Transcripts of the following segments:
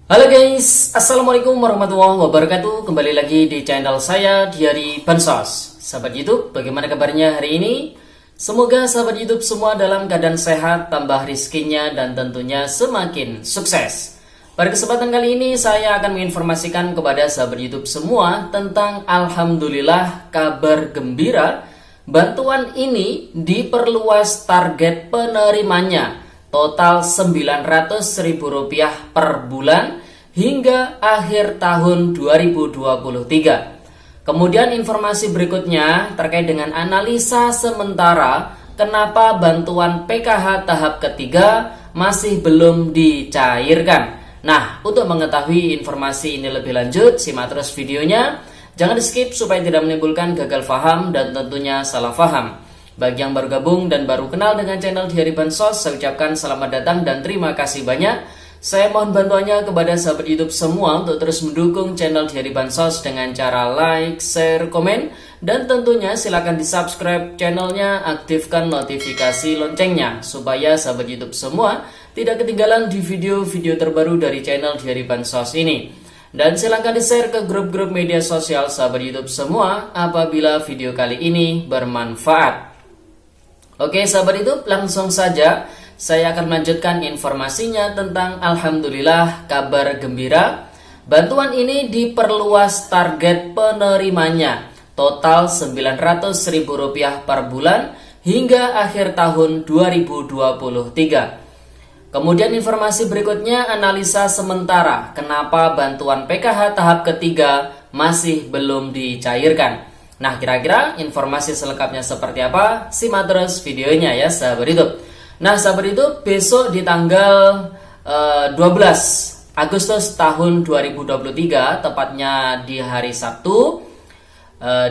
Halo guys, Assalamualaikum warahmatullahi wabarakatuh. Kembali lagi di channel saya, Diari Bansos. Sahabat YouTube, bagaimana kabarnya hari ini? Semoga sahabat YouTube semua dalam keadaan sehat, tambah rizkinya, dan tentunya semakin sukses. Pada kesempatan kali ini, saya akan menginformasikan kepada sahabat YouTube semua tentang Alhamdulillah kabar gembira. Bantuan ini diperluas target penerimanya. Total Rp900.000 per bulan hingga akhir tahun 2023. Kemudian informasi berikutnya terkait dengan analisa sementara kenapa bantuan PKH tahap ketiga masih belum dicairkan. Nah, untuk mengetahui informasi ini lebih lanjut, simak terus videonya. Jangan di skip supaya tidak menimbulkan gagal paham dan tentunya salah paham. Bagi yang baru gabung dan baru kenal dengan channel Diari Bansos, saya ucapkan selamat datang dan terima kasih banyak. Saya mohon bantuannya kepada sahabat YouTube semua untuk terus mendukung channel Diari Bansos dengan cara like, share, komen, dan tentunya silakan di subscribe channelnya, aktifkan notifikasi loncengnya supaya sahabat YouTube semua tidak ketinggalan di video-video terbaru dari channel Diari Bansos ini. Dan silakan di-share ke grup-grup media sosial sahabat YouTube semua apabila video kali ini bermanfaat. Oke sahabat YouTube, langsung saja saya akan melanjutkan informasinya tentang Alhamdulillah kabar gembira. Bantuan ini diperluas target penerimanya. Total Rp900.000 per bulan hingga akhir tahun 2023. Kemudian informasi berikutnya analisa sementara kenapa bantuan PKH tahap ketiga masih belum dicairkan. Nah, kira-kira informasi selengkapnya seperti apa? Simak terus videonya ya sahabat YouTube. Nah, sahabat YouTube, besok di tanggal 12 Agustus tahun 2023, tepatnya di hari Sabtu,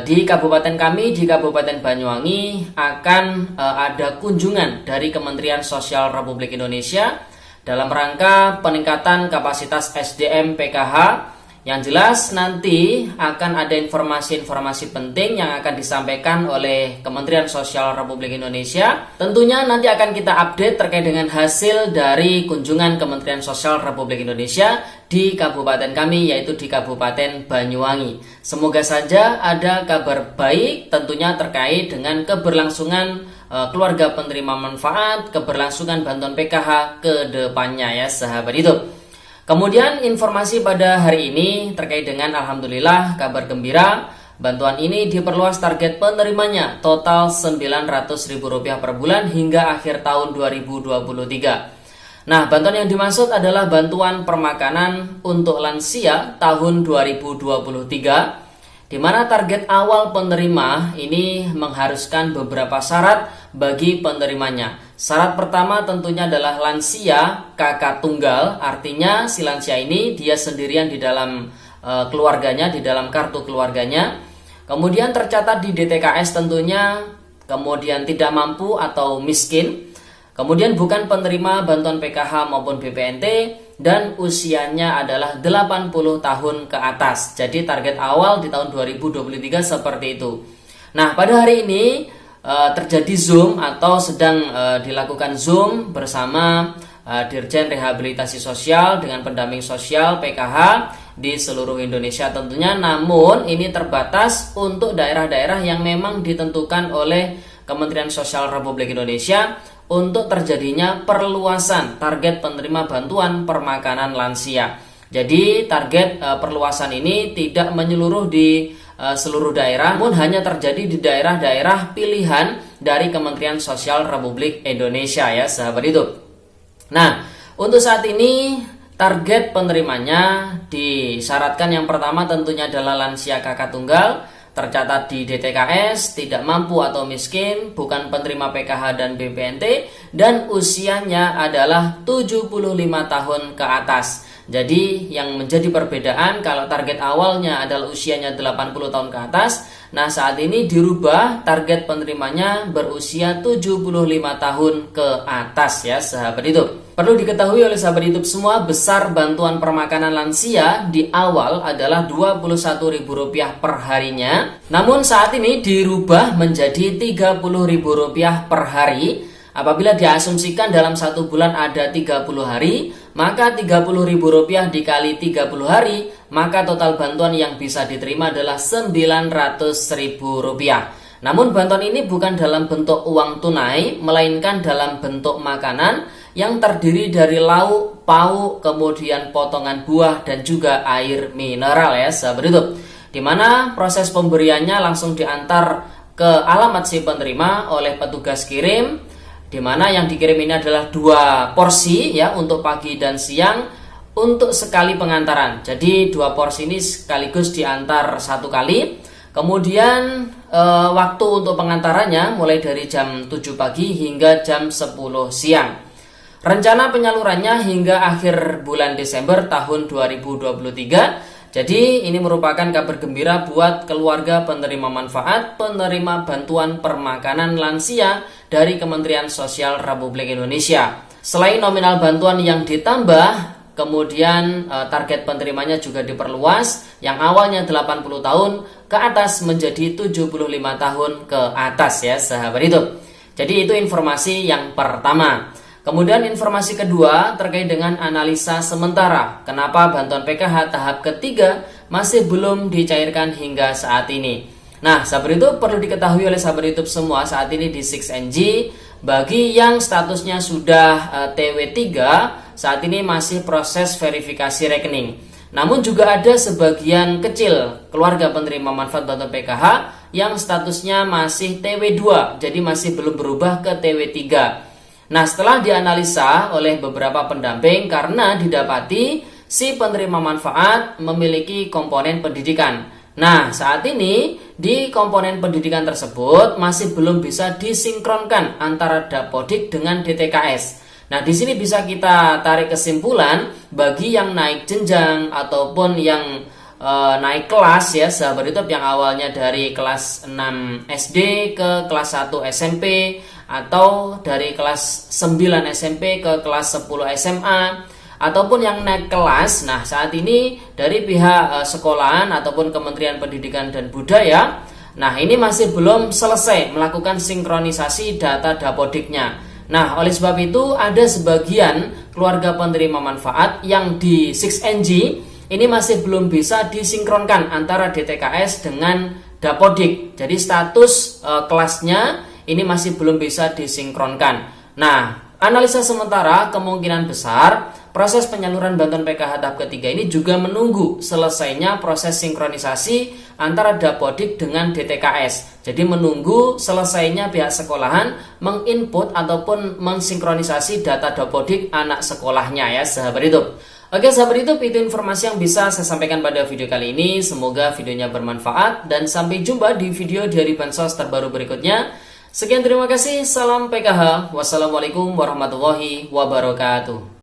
di kabupaten kami, di Kabupaten Banyuwangi, akan ada kunjungan dari Kementerian Sosial Republik Indonesia dalam rangka peningkatan kapasitas SDM PKH. Yang jelas nanti akan ada informasi-informasi penting yang akan disampaikan oleh Kementerian Sosial Republik Indonesia. Tentunya nanti akan kita update terkait dengan hasil dari kunjungan Kementerian Sosial Republik Indonesia di kabupaten kami, yaitu di Kabupaten Banyuwangi. Semoga saja ada kabar baik tentunya terkait dengan keberlangsungan keluarga penerima manfaat, keberlangsungan bantuan PKH ke depannya ya sahabat itu. Kemudian informasi pada hari ini terkait dengan Alhamdulillah kabar gembira. Bantuan ini diperluas target penerimanya total Rp900.000 per bulan hingga akhir tahun 2023. Nah, bantuan yang dimaksud adalah bantuan permakanan untuk lansia tahun 2023, di mana target awal penerima ini mengharuskan beberapa syarat bagi penerimanya. Syarat pertama tentunya adalah lansia kakak tunggal, artinya si lansia ini dia sendirian di dalam keluarganya, di dalam kartu keluarganya. Kemudian tercatat di DTKS tentunya, kemudian tidak mampu atau miskin. Kemudian bukan penerima bantuan PKH maupun BPNT dan usianya adalah 80 tahun ke atas. Jadi target awal di tahun 2023 seperti itu. Nah, pada hari ini terjadi Zoom atau sedang dilakukan Zoom bersama Dirjen Rehabilitasi Sosial dengan pendamping sosial PKH di seluruh Indonesia tentunya. Namun ini terbatas untuk daerah-daerah yang memang ditentukan oleh Kementerian Sosial Republik Indonesia untuk terjadinya perluasan target penerima bantuan permakanan lansia. Jadi target perluasan ini tidak menyeluruh di seluruh daerah, namun hanya terjadi di daerah-daerah pilihan dari Kementerian Sosial Republik Indonesia ya sahabat itu. Nah, untuk saat ini target penerimanya disyaratkan yang pertama tentunya adalah lansia kakak tunggal, tercatat di DTKS, tidak mampu atau miskin, bukan penerima PKH dan BPNT, dan usianya adalah 75 tahun ke atas. Jadi yang menjadi perbedaan kalau target awalnya adalah usianya 80 tahun ke atas, nah saat ini dirubah target penerimanya berusia 75 tahun ke atas ya sahabat itu. Perlu diketahui oleh sahabat YouTube semua, besar bantuan permakanan lansia di awal adalah Rp21.000 per harinya. Namun saat ini dirubah menjadi Rp30.000 per hari. Apabila diasumsikan dalam satu bulan ada 30 hari, maka Rp30.000 dikali 30 hari, maka total bantuan yang bisa diterima adalah Rp900.000. Namun bantuan ini bukan dalam bentuk uang tunai, melainkan dalam bentuk makanan yang terdiri dari lauk, pauk, kemudian potongan buah dan juga air mineral ya sahabat YouTube. Di mana proses pemberiannya langsung diantar ke alamat si penerima oleh petugas kirim, di mana yang dikirim ini adalah 2 porsi ya untuk pagi dan siang untuk sekali pengantaran. Jadi 2 porsi ini sekaligus diantar 1 kali. Kemudian waktu untuk pengantarannya mulai dari jam 7 pagi hingga jam 10 siang. Rencana penyalurannya hingga akhir bulan Desember tahun 2023. Jadi ini merupakan kabar gembira buat keluarga penerima manfaat, penerima bantuan permakanan lansia dari Kementerian Sosial Republik Indonesia. Selain nominal bantuan yang ditambah, kemudian target penerimanya juga diperluas, yang awalnya 80 tahun ke atas menjadi 75 tahun ke atas ya sahabat YouTube. Jadi itu informasi yang pertama. Kemudian informasi kedua terkait dengan analisa sementara kenapa bantuan PKH tahap ketiga masih belum dicairkan hingga saat ini. Nah, sahabat YouTube perlu diketahui oleh sahabat YouTube semua saat ini di 6NG, bagi yang statusnya sudah TW3, saat ini masih proses verifikasi rekening. Namun juga ada sebagian kecil keluarga penerima manfaat bantuan PKH yang statusnya masih TW2, jadi masih belum berubah ke TW3. Nah, setelah dianalisa oleh beberapa pendamping karena didapati si penerima manfaat memiliki komponen pendidikan. Nah, saat ini di komponen pendidikan tersebut masih belum bisa disinkronkan antara Dapodik dengan DTKS. Nah, di sini bisa kita tarik kesimpulan bagi yang naik jenjang ataupun yang naik kelas ya sahabat YouTube, yang awalnya dari kelas 6 SD ke kelas 1 SMP atau dari kelas 9 SMP ke kelas 10 SMA ataupun yang naik kelas. Nah, saat ini dari pihak sekolahan ataupun Kementerian Pendidikan dan Budaya, nah ini masih belum selesai melakukan sinkronisasi data Dapodiknya. Nah, oleh sebab itu ada sebagian keluarga penerima manfaat yang di 6NG ini masih belum bisa disinkronkan antara DTKS dengan Dapodik. Jadi status kelasnya ini masih belum bisa disinkronkan. Nah, analisa sementara kemungkinan besar proses penyaluran bantuan PKH tahap ketiga ini juga menunggu selesainya proses sinkronisasi antara Dapodik dengan DTKS. Jadi menunggu selesainya pihak sekolahan menginput ataupun mensinkronisasi data Dapodik anak sekolahnya ya sahabat YouTube. Oke sahabat YouTube, itu informasi yang bisa saya sampaikan pada video kali ini. Semoga videonya bermanfaat dan sampai jumpa di video dari Bansos terbaru berikutnya. Sekian, terima kasih, salam PKH, wassalamualaikum warahmatullahi wabarakatuh.